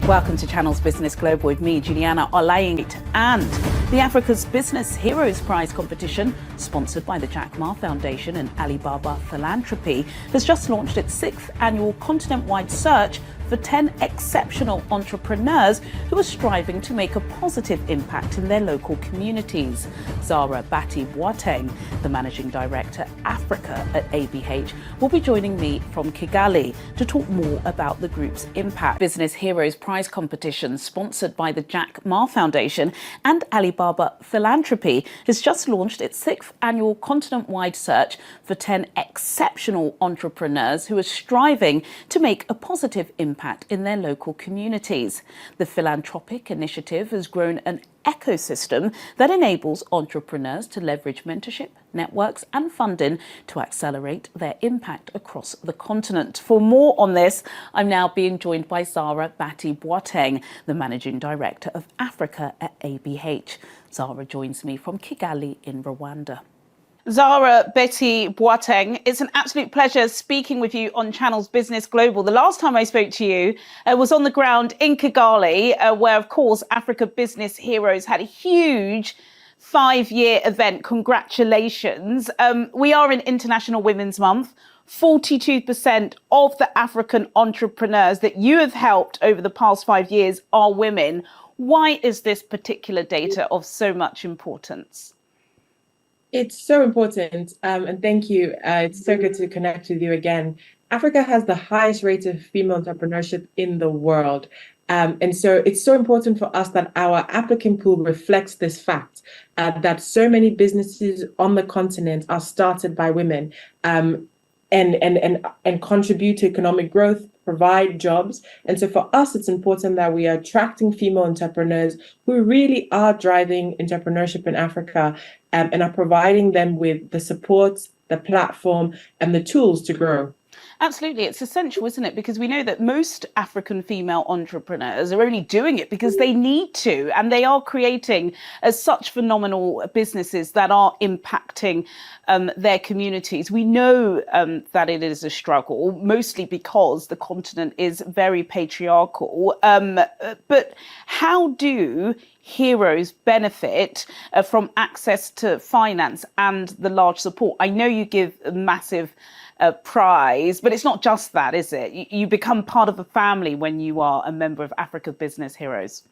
Welcome to Channel's Business Global with me, Juliana Olaying, and the Africa's Business Heroes Prize competition, sponsored by the Jack Ma Foundation and Alibaba Philanthropy, has just launched its 6th annual continent-wide search for 10 exceptional entrepreneurs who are striving to make a positive impact in their local communities. Zahra Baitie-Boateng, the Managing Director Africa at ABH, will be joining me from Kigali to talk more about the group's impact. Business Heroes Prize competition, sponsored by the Jack Ma Foundation and Alibaba Philanthropy, has just launched its 6th annual continent-wide search for 10 exceptional entrepreneurs who are striving to make a positive impact in their local communities. The philanthropic initiative has grown an ecosystem that enables entrepreneurs to leverage mentorship, networks and funding to accelerate their impact across the continent. For more on this, I'm now being joined by Zahra Baitie-Boateng, the Managing Director of Africa at ABH. Zahra joins me from Kigali in Rwanda. Zahra Baitie-Boateng, it's an absolute pleasure speaking with you on Channel's Business Global. The last time I spoke to you was on the ground in Kigali, where, of course, Africa Business Heroes had a huge 5-year event. Congratulations. We are in International Women's Month. 42% of the African entrepreneurs that you have helped over the past 5 years are women. Why is this particular data of so much importance? It's so important, and thank you. It's so good to connect with you again. Africa has the highest rate of female entrepreneurship in the world. And so it's so important for us that our applicant pool reflects this fact, that so many businesses on the continent are started by women and contribute to economic growth, provide jobs. And so for us, it's important that we are attracting female entrepreneurs who really are driving entrepreneurship in Africa, and are providing them with the support, the platform, and the tools to grow. Absolutely. It's essential, isn't it? Because we know that most African female entrepreneurs are only doing it because they need to, and they are creating such phenomenal businesses that are impacting their communities. We know that it is a struggle, mostly because the continent is very patriarchal. But how do heroes benefit from access to finance and the large support? I know you give a massive prize, but it's not just that, is it? You become part of a family when you are a member of Africa Business Heroes.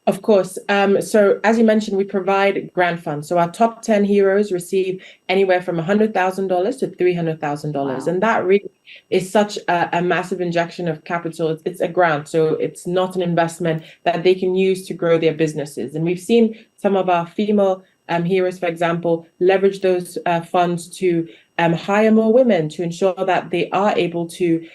Of course. So as you mentioned, we provide grant funds. So our top 10 heroes receive anywhere from $100,000 to $300,000. Wow. And that really is such a massive injection of capital. It's a grant, so it's not an investment that they can use to grow their businesses. And we've seen some of our female heroes, for example, leverage those funds to hire more women, to ensure that they are able to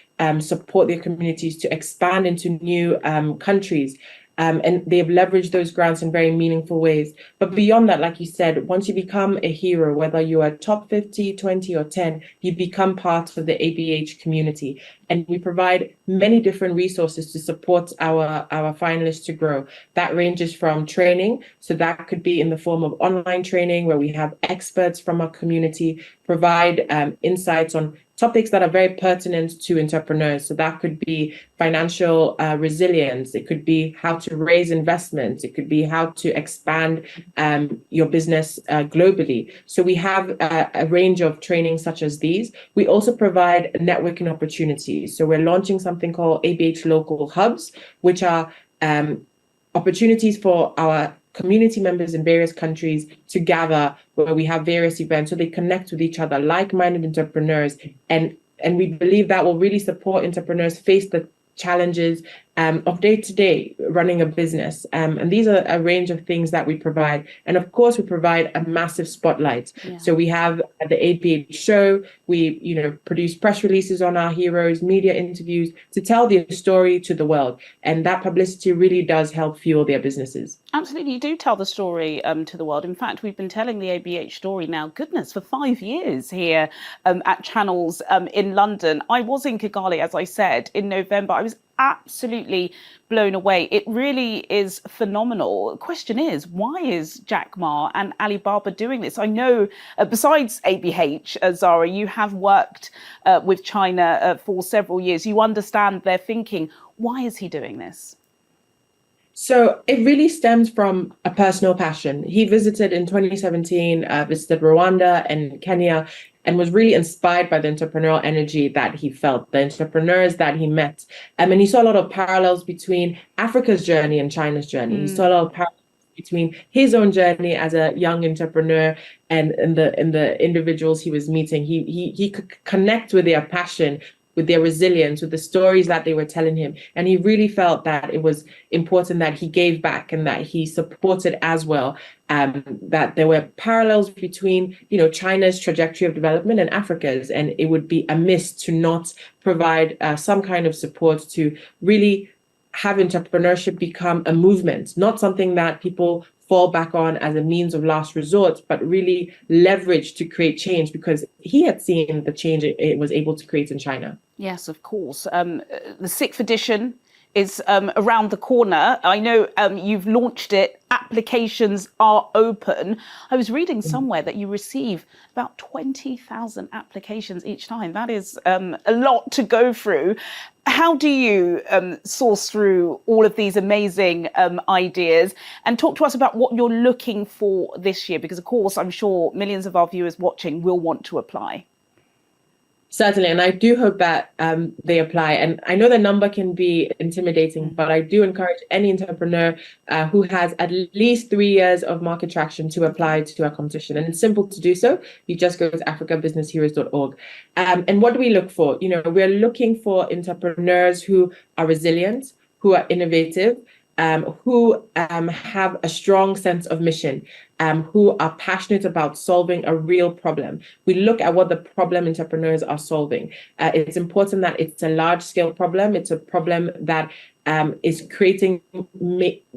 support their communities, to expand into new countries. And they've leveraged those grants in very meaningful ways. But beyond that, like you said, once you become a hero, whether you are top 50, 20 or 10, you become part of the ABH community. And we provide many different resources to support our finalists to grow. That ranges from training. So that could be in the form of online training where we have experts from our community provide insights on topics that are very pertinent to entrepreneurs. So that could be financial resilience. It could be how to raise investments. It could be how to expand your business globally. So we have a range of training such as these. We also provide networking opportunities. So we're launching something called ABH Local Hubs, which are opportunities for our community members in various countries to gather, where we have various events so they connect with each other, like-minded entrepreneurs. And we believe that will really support entrepreneurs face the challenges of day-to-day running a business. And these are a range of things that we provide. And of course, we provide a massive spotlight. Yeah. So we have the ABH show. We, produce press releases on our heroes, media interviews to tell their story to the world. And that publicity really does help fuel their businesses. Absolutely. You do tell the story to the world. In fact, we've been telling the ABH story now, goodness, for 5 years here at Channels in London. I was in Kigali, as I said, in November. I was absolutely blown away. It really is phenomenal. The question is, why is Jack Ma and Alibaba doing this? I know besides ABH, Zahra, you have worked with China for several years. You understand their thinking. Why is he doing this? So it really stems from a personal passion. He visited in 2017, visited Rwanda and Kenya, and was really inspired by the entrepreneurial energy that he felt, the entrepreneurs that he met. And he saw a lot of parallels between Africa's journey and China's journey. He saw a lot of parallels between his own journey as a young entrepreneur and the individuals he was meeting. He could connect with their passion, with their resilience, with the stories that they were telling him. And he really felt that it was important that he gave back and that he supported as well, that there were parallels between, China's trajectory of development and Africa's. And it would be amiss to not provide some kind of support to really have entrepreneurship become a movement, not something that people fall back on as a means of last resort, but really leverage to create change, because he had seen the change it was able to create in China. Yes, of course. The sixth edition is around the corner. I know you've launched it. Applications are open. I was reading somewhere that you receive about 20,000 applications each time. That is a lot to go through. How do you source through all of these amazing ideas? And talk to us about what you're looking for this year, because, of course, I'm sure millions of our viewers watching will want to apply. Certainly, and I do hope that they apply. And I know the number can be intimidating, but I do encourage any entrepreneur who has at least 3 years of market traction to apply to our competition. And it's simple to do so. You just go to africabusinessheroes.org. And what do we look for? We're looking for entrepreneurs who are resilient, who are innovative, who have a strong sense of mission, who are passionate about solving a real problem. We look at what the problem entrepreneurs are solving. It's important that it's a large-scale problem. It's a problem that is creating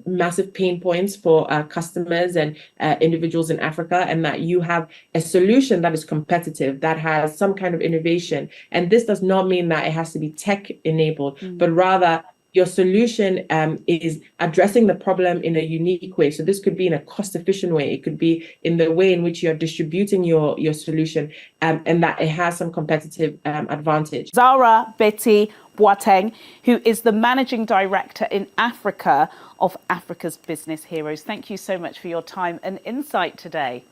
massive pain points for customers and individuals in Africa, and that you have a solution that is competitive, that has some kind of innovation. And this does not mean that it has to be tech-enabled, but rather your solution is addressing the problem in a unique way. So this could be in a cost-efficient way. It could be in the way in which you're distributing your solution, and that it has some competitive advantage. Zahra Baitie-Boateng, who is the Managing Director in Africa of Africa's Business Heroes. Thank you so much for your time and insight today.